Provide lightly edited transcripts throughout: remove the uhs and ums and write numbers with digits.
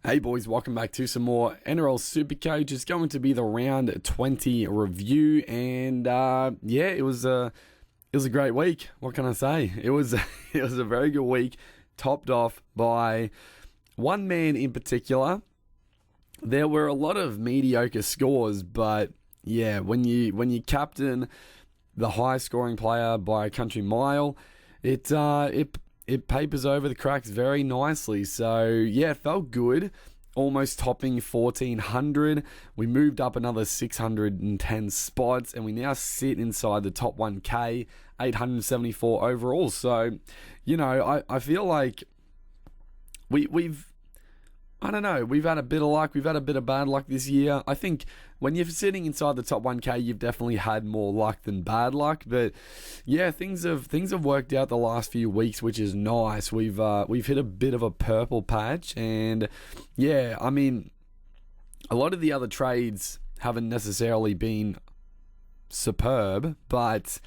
Hey boys, welcome back to some more Nrl Supercoach. It's going to be the round 20 review, and it was a great week. What can I say? It was a very good week, topped off by one man in particular. There were a lot of mediocre scores, but yeah, when you captain the high scoring player by a country mile, it papers over the cracks very nicely. So yeah, it felt good. Almost topping 1,400. We moved up another 610 spots, and we now sit inside the top 1K, 874 overall. So, I feel like we've I don't know, we've had a bit of luck, we've had a bit of bad luck this year. I think when you're sitting inside the top 1K, you've definitely had more luck than bad luck. But yeah, things have worked out the last few weeks, which is nice. We've hit a bit of a purple patch, and yeah, I mean, a lot of the other trades haven't necessarily been superb, but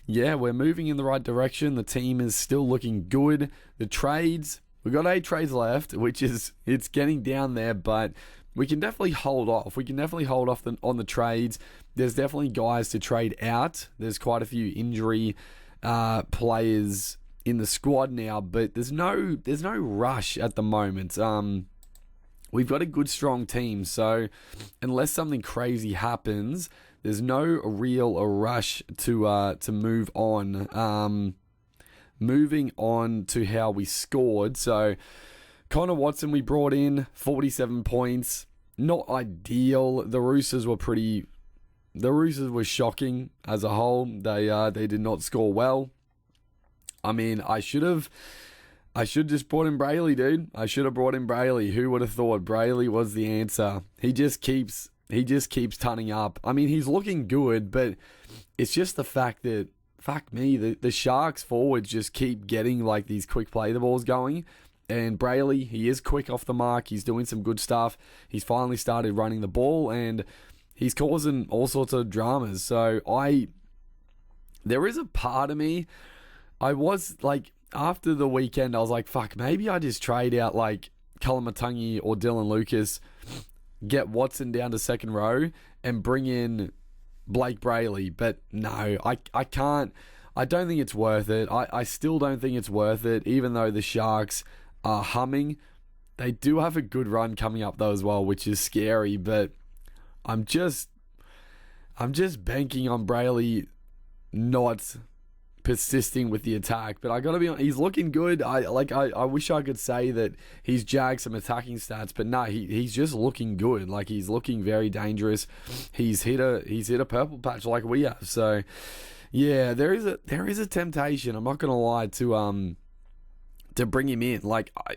yeah, we're moving in the right direction. The team is still looking good. The trades, we've got 8 trades left, which is, it's getting down there, but we can definitely hold off. We can definitely hold off on the trades. There's definitely guys to trade out. There's quite a few injury players in the squad now, but there's no rush at the moment. We've got a good, strong team, so unless something crazy happens, there's no real rush to move on. Moving on to how we scored. So Connor Watson, we brought in 47 points. Not ideal. The Roosters were shocking as a whole. They did not score well. I mean, I should just brought in Brayley, dude. I should have brought in Brayley. Who would have thought Brayley was the answer? He just keeps turning up. I mean, he's looking good, but it's just the fact that, fuck me, the Sharks forwards just keep getting like these quick play the balls going. And Brayley, he is quick off the mark. He's doing some good stuff. He's finally started running the ball, and he's causing all sorts of dramas. So there is a part of me, I was like, after the weekend, I was like, fuck, maybe I just trade out like Kalamatangi or Dylan Lucas, get Watson down to second row, and bring in Blake Brayley. But no, I can't. I don't think it's worth it. I still don't think it's worth it, even though the Sharks are humming. They do have a good run coming up though as well, which is scary, but I'm just banking on Brayley not persisting with the attack. But I gotta be honest, he's looking good. I wish I could say that he's jagged some attacking stats, but no, he's just looking good. Like, he's looking very dangerous. He's hit a purple patch like we have. So yeah, there is a temptation, I'm not gonna lie, to bring him in. Like, I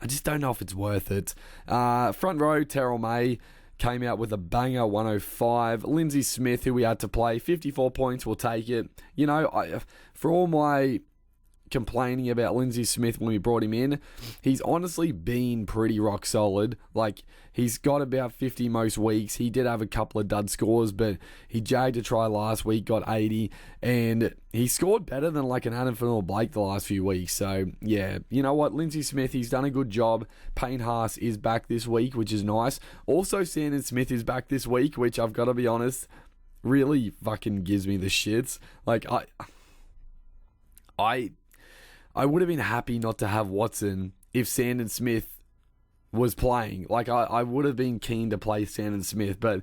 just don't know if it's worth it. Front row, Terrell May came out with a banger, 105. Lindsay Smith, who we had to play, 54 points, we'll take it. For all my complaining about Lindsay Smith when we brought him in, he's honestly been pretty rock solid. Like, he's got about 50 most weeks. He did have a couple of dud scores, but he jagged a try last week, got 80, and he scored better than like an Adam Blake the last few weeks. So yeah, you know what, Lindsay Smith, he's done a good job. Payne Haas is back this week, which is nice. Also, Sandon Smith is back this week, which I've got to be honest, really fucking gives me the shits. Like, I would have been happy not to have Watson if Sandon Smith was playing. Like, I would have been keen to play Sandon Smith, but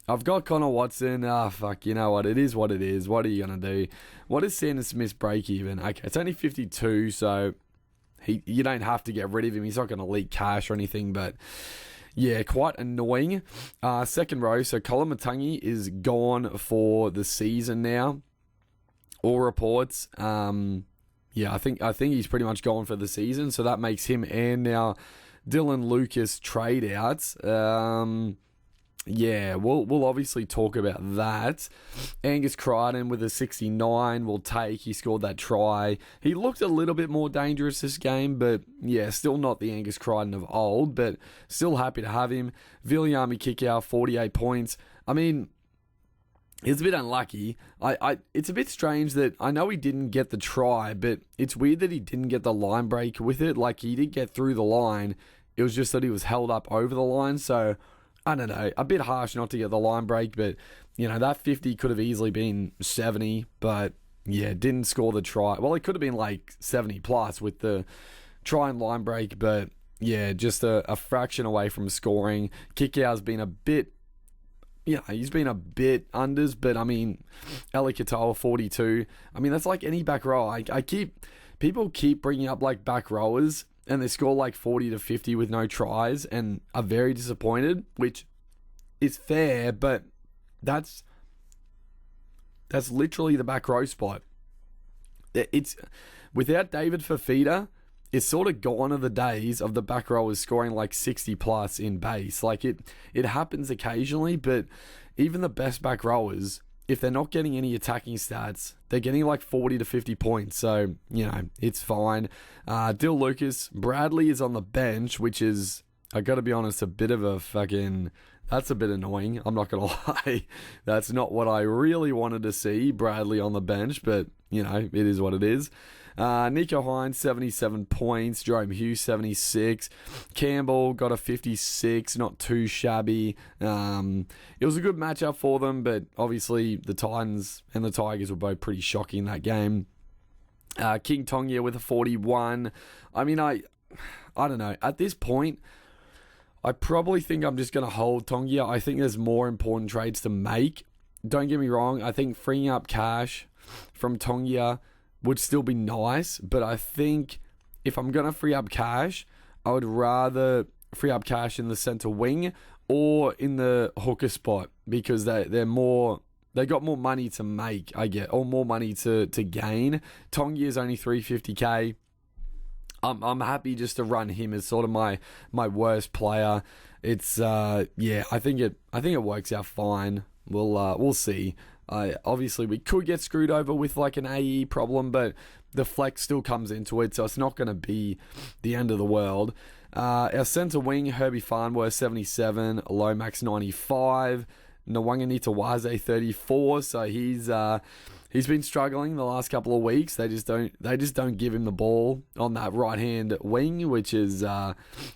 I've got Connor Watson. Fuck, you know what? It is what it is. What are you going to do? What is Sandon Smith's break even? Okay, it's only 52, so you don't have to get rid of him. He's not going to leak cash or anything, but yeah, quite annoying. Second row, so Kalamatangi is gone for the season now. All reports. Yeah, I think he's pretty much gone for the season, so that makes him and now Dylan Lucas trade outs. Yeah, we'll obviously talk about that. Angus Crichton with a 69 we'll take. He scored that try. He looked a little bit more dangerous this game, but yeah, still not the Angus Crichton of old, but still happy to have him. Viliami Kickout, 48 points. I mean, it's a bit unlucky. It's a bit strange that I know he didn't get the try, but it's weird that he didn't get the line break with it. Like, he did get through the line. It was just that he was held up over the line. So, I don't know. A bit harsh not to get the line break, but, that 50 could have easily been 70, but, yeah, didn't score the try. Well, it could have been like 70 plus with the try and line break, but, yeah, just a fraction away from scoring. Kickout's been a bit, he's been a bit unders, but, Eli Katoa, 42. That's like any back row. People keep bringing up, like, back rowers, and they score, like, 40 to 50 with no tries and are very disappointed, which is fair, but that's literally the back row spot. It's without David Fafita, it's sort of gone are the days of the back rowers scoring like 60 plus in base. Like it happens occasionally, but even the best back rowers, if they're not getting any attacking stats, they're getting like 40 to 50 points. So, it's fine. Dill Lucas, Bradley is on the bench, which is, I got to be honest, a bit of a fucking... That's a bit annoying. I'm not going to lie. That's not what I really wanted to see, Bradley on the bench, but, it is what it is. Nico Hines, 77 points. Jerome Hughes, 76. Campbell got a 56, not too shabby. It was a good matchup for them, but obviously the Titans and the Tigers were both pretty shocking in that game. King Tongia with a 41. I don't know. At this point, I probably think I'm just going to hold Tongia. I think there's more important trades to make. Don't get me wrong. I think freeing up cash from Tongia would still be nice, but I think if I'm going to free up cash, I would rather free up cash in the center wing or in the hooker spot because they got more money to make, or more money to gain. Tongia is only 350k. I'm happy just to run him as sort of my worst player. It's I think it works out fine. We'll see. Obviously we could get screwed over with like an AE problem, but the flex still comes into it, so it's not going to be the end of the world. Our centre wing, Herbie Farnworth, 77, Lomax, 95, Nwanga Nitawaze, 34. So he's been struggling the last couple of weeks. They just don't give him the ball on that right hand wing, which is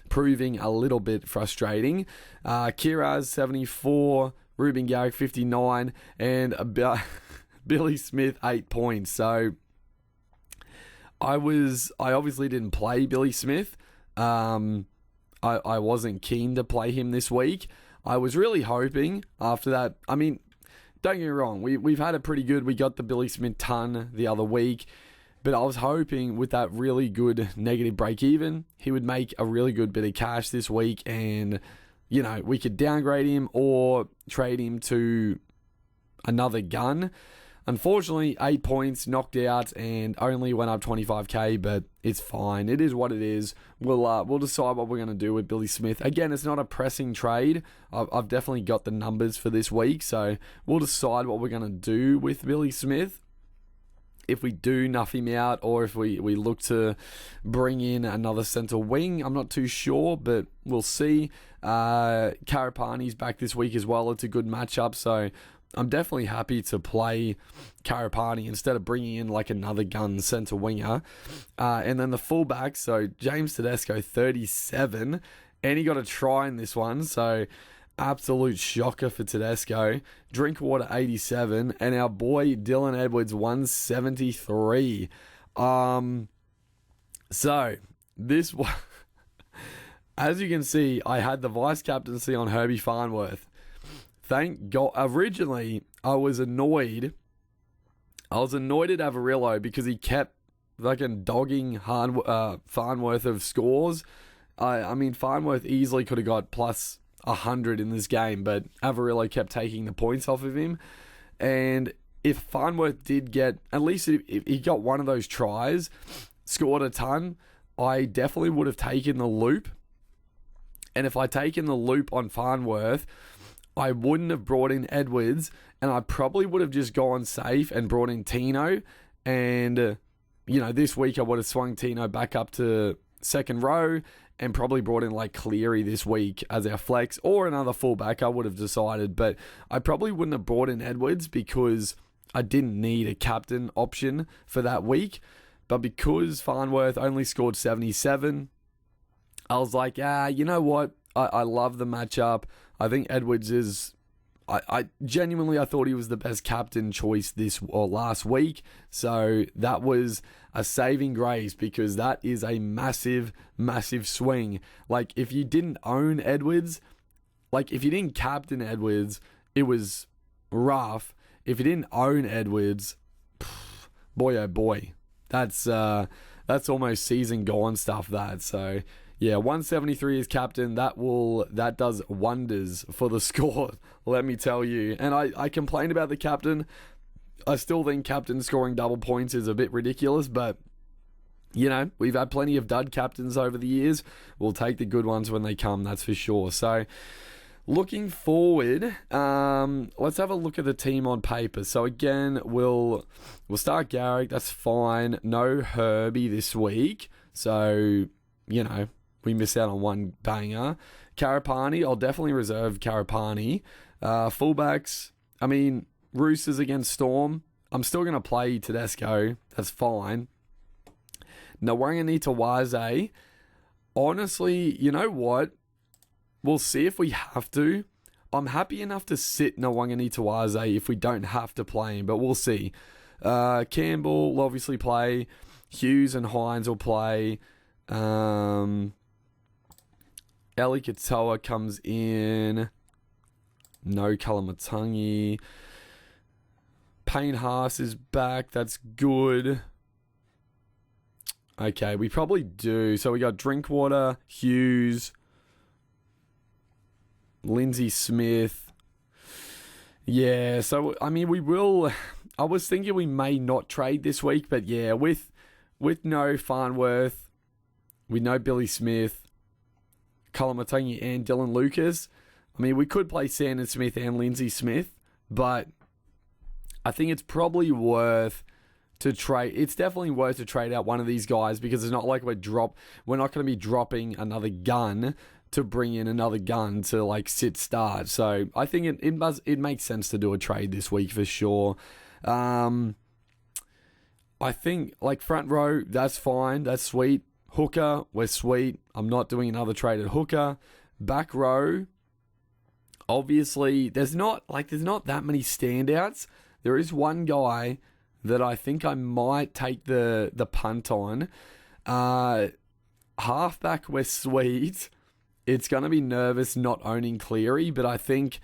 proving a little bit frustrating. Kiraz, 74. Ruben Garrick, 59, and Billy Smith, 8 points. So I obviously didn't play Billy Smith. I wasn't keen to play him this week. I was really hoping after that. Don't get me wrong. We've had it pretty good. We got the Billy Smith ton the other week, but I was hoping with that really good negative break even, he would make a really good bit of cash this week and we could downgrade him or trade him to another gun. Unfortunately, 8 points, knocked out, and only went up 25k, but it's fine. It is what it is. We'll decide what we're going to do with Billy Smith. Again, it's not a pressing trade. I've definitely got the numbers for this week, so we'll decide what we're going to do with Billy Smith. If we do nuff him out or if we look to bring in another centre wing, I'm not too sure, but we'll see. Karapani's back this week as well. It's a good matchup, so I'm definitely happy to play Karapani instead of bringing in like another gun centre winger. And then the fullback, so James Tedesco, 37, and he got a try in this one, so absolute shocker for Tedesco. Drinkwater, 87, and our boy Dylan Edwards, 173. So this one, as you can see, I had the vice captaincy on Herbie Farnworth. Thank God. Originally, I was annoyed at Avarillo because he kept fucking dogging Farnworth of scores. Farnworth easily could have got plus 100 in this game, but Avarillo kept taking the points off of him. And if Farnworth did get, at least if he got one of those tries, scored a ton, I definitely would have taken the loop. And if I'd taken the loop on Farnworth, I wouldn't have brought in Edwards, and I probably would have just gone safe and brought in Tino. And, this week I would have swung Tino back up to second row and probably brought in like Cleary this week as our flex or another fullback, I would have decided. But I probably wouldn't have brought in Edwards because I didn't need a captain option for that week. But because Farnworth only scored 77, I was like, you know what? I love the matchup. I think Edwards is... I genuinely, I thought he was the best captain choice last week. So that was a saving grace, because that is a massive, massive swing. Like, if you didn't own Edwards, like if you didn't captain Edwards, it was rough. If you didn't own Edwards, boy oh boy, that's almost season gone stuff. So yeah, 173 is captain. That does wonders for the score, let me tell you. And I complained about the captain. I still think captain scoring double points is a bit ridiculous, but you know, we've had plenty of dud captains over the years. We'll take the good ones when they come, that's for sure. So looking forward, let's have a look at the team on paper. So again, we'll start Garrick. That's fine. No Herbie this week. So, you know, we miss out on one banger. Karapani, I'll definitely reserve Karapani. Fullbacks, I mean, Roosters against Storm. I'm still going to play Tedesco. That's fine. Nrl, honestly, you know what? We'll see if we have to. I'm happy enough to sit Nrl if we don't have to play him, but we'll see. Campbell will obviously play. Hughes and Hines will play. Eli Katoa comes in. No Kalamatangi. Payne Haas is back. That's good. Okay, we probably do. So we got Drinkwater, Hughes, Lindsay Smith. Yeah, so, I mean, we will... I was thinking we may not trade this week, but yeah, with no Farnworth, with no Billy Smith, Kalamatangi and Dylan Lucas, I mean, we could play Sandon Smith and Lindsay Smith, but I think it's probably worth to trade. It's definitely worth to trade out one of these guys, because it's not like we're not going to be dropping another gun to bring in another gun to like sit start. So I think it makes sense to do a trade this week for sure. I think like front row, that's fine. That's sweet. Hooker, we're sweet. I'm not doing another trade at hooker. Back row, obviously, there's not that many standouts. There is one guy that I think I might take the punt on. Halfback, we're sweet. It's going to be nervous not owning Cleary, but I think,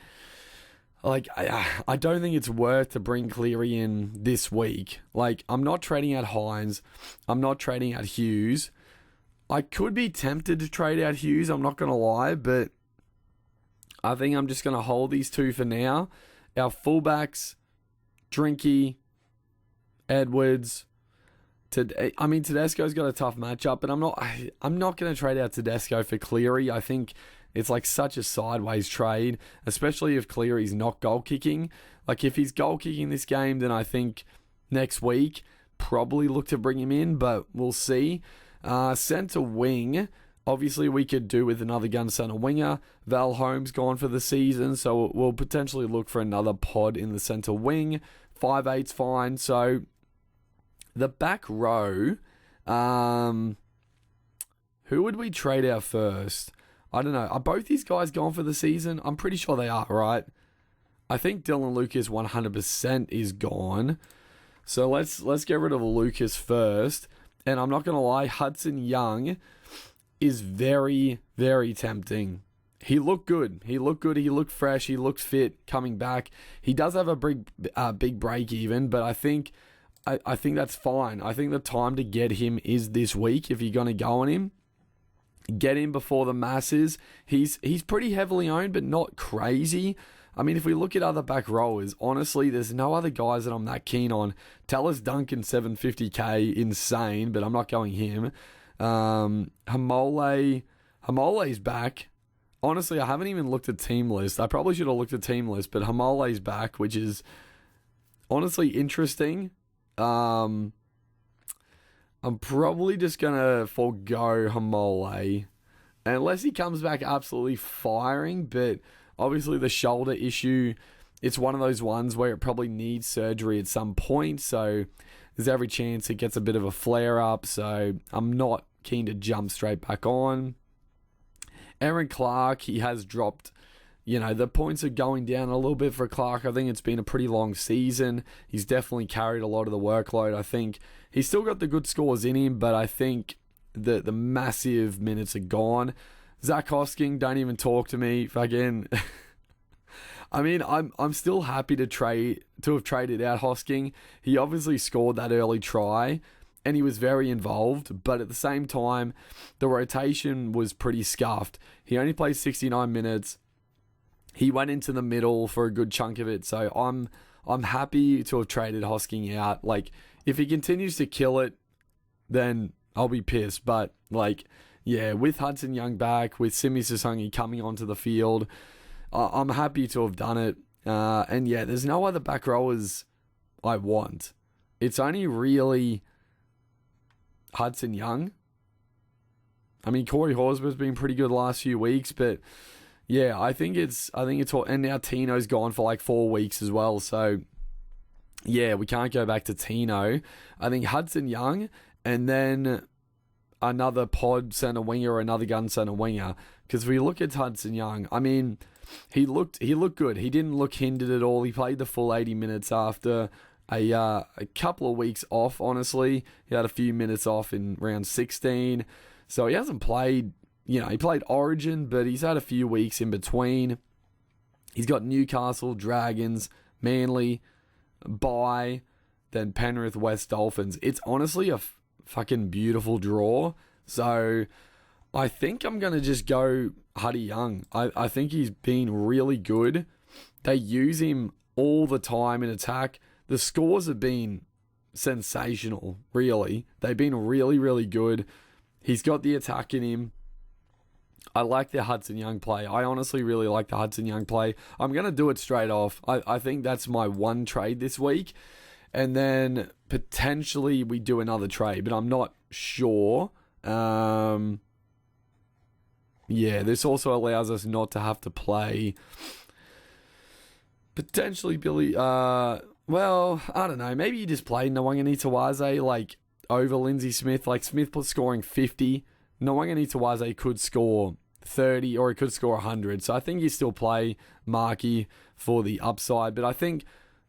like, I don't think it's worth to bring Cleary in this week. Like, I'm not trading out Hines. I'm not trading out Hughes. I could be tempted to trade out Hughes, I'm not going to lie, but I think I'm just going to hold these two for now. Our fullbacks, Drinky, Edwards. Tedesco's got a tough matchup, but I'm not going to trade out Tedesco for Cleary. I think it's like such a sideways trade, especially if Cleary's not goal kicking. Like if he's goal kicking this game, then I think next week probably look to bring him in, but we'll see. Centre wing, obviously we could do with another gun centre winger. Val Holmes gone for the season, so we'll potentially look for another pod in the centre wing. 5'8's fine. So the back row, who would we trade out first? I don't know. Are both these guys gone for the season? I'm pretty sure they are, right? I think Dylan Lucas 100% is gone. So let's get rid of Lucas first. And I'm not going to lie, Hudson Young is very, very tempting. He looked good. He looked fresh. He looked fit coming back. He does have a big break even, but I think that's fine. I think the time to get him is this week if you're going to go on him. Get him before the masses. He's pretty heavily owned, but not crazy. I mean, if we look at other back rowers, honestly, there's no other guys that I'm that keen on. Tallis Duncan, 750k, insane, but I'm not going him. Hamole's back. Honestly, I haven't even looked at team list. I probably should have looked at team list, but Hamole's back, which is honestly interesting. I'm probably just going to forgo Hamole unless he comes back absolutely firing, but obviously the shoulder issue, it's one of those ones where it probably needs surgery at some point, so there's every chance it gets a bit of a flare-up, so I'm not keen to jump straight back on. Aaron Clark, he has dropped. The points are going down a little bit for Clark. I think it's been a pretty long season. He's definitely carried a lot of the workload. I think he's still got the good scores in him, but I think the massive minutes are gone. Zach Hosking, don't even talk to me. Fucking, I mean, I'm still happy to have traded out Hosking. He obviously scored that early try, and he was very involved. But at the same time, the rotation was pretty scuffed. He only played 69 minutes. He went into the middle for a good chunk of it, so I'm happy to have traded Hosking out. Like, if he continues to kill it, then I'll be pissed. But, with Hudson Young back, with Simi Sasungi coming onto the field, I'm happy to have done it. There's no other back rowers I want. It's only really Hudson Young. I mean, Corey Horsburgh's been pretty good the last few weeks, but yeah, I think it's all, and now Tino's gone for 4 weeks as well. So yeah, we can't go back to Tino. I think Hudson Young, and then another pod center winger or another gun center winger. Because we look at Hudson Young, I mean, he looked good. He didn't look hindered at all. He played the full 80 minutes after a couple of weeks off. Honestly, he had a few minutes off in round 16, so he hasn't played. He played Origin, but he's had a few weeks in between. He's got Newcastle, Dragons, Manly, bye, then Penrith, West Dolphins. It's honestly a fucking beautiful draw. So I think I'm going to just go Huddy Young. I think he's been really good. They use him all the time in attack. The scores have been sensational, really. They've been really, really good. He's got the attack in him. I like the Hudson Young play. I honestly really like the Hudson Young play. I'm going to do it straight off. I think that's my one trade this week. And then potentially we do another trade, but I'm not sure. This also allows us not to have to play potentially Billy. I don't know. Maybe you just play Nwanganitawaze over Lindsay Smith. Smith was scoring 50. Nwanganitawaze could score 30 or he could score 100. So I think you still play Markey for the upside. But I think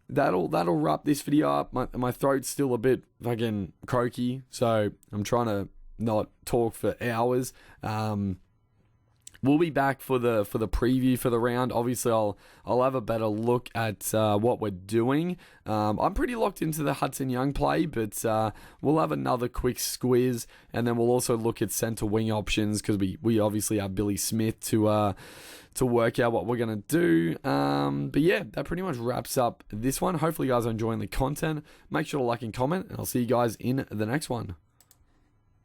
that'll wrap this video up. My throat's still a bit fucking croaky, so I'm trying to not talk for hours. We'll be back for the preview for the round. Obviously, I'll have a better look at what we're doing. I'm pretty locked into the Hudson Young play, but we'll have another quick squiz, and then we'll also look at centre wing options because we obviously have Billy Smith to work out what we're gonna do. But yeah, that pretty much wraps up this one. Hopefully, you guys are enjoying the content. Make sure to like and comment, and I'll see you guys in the next one.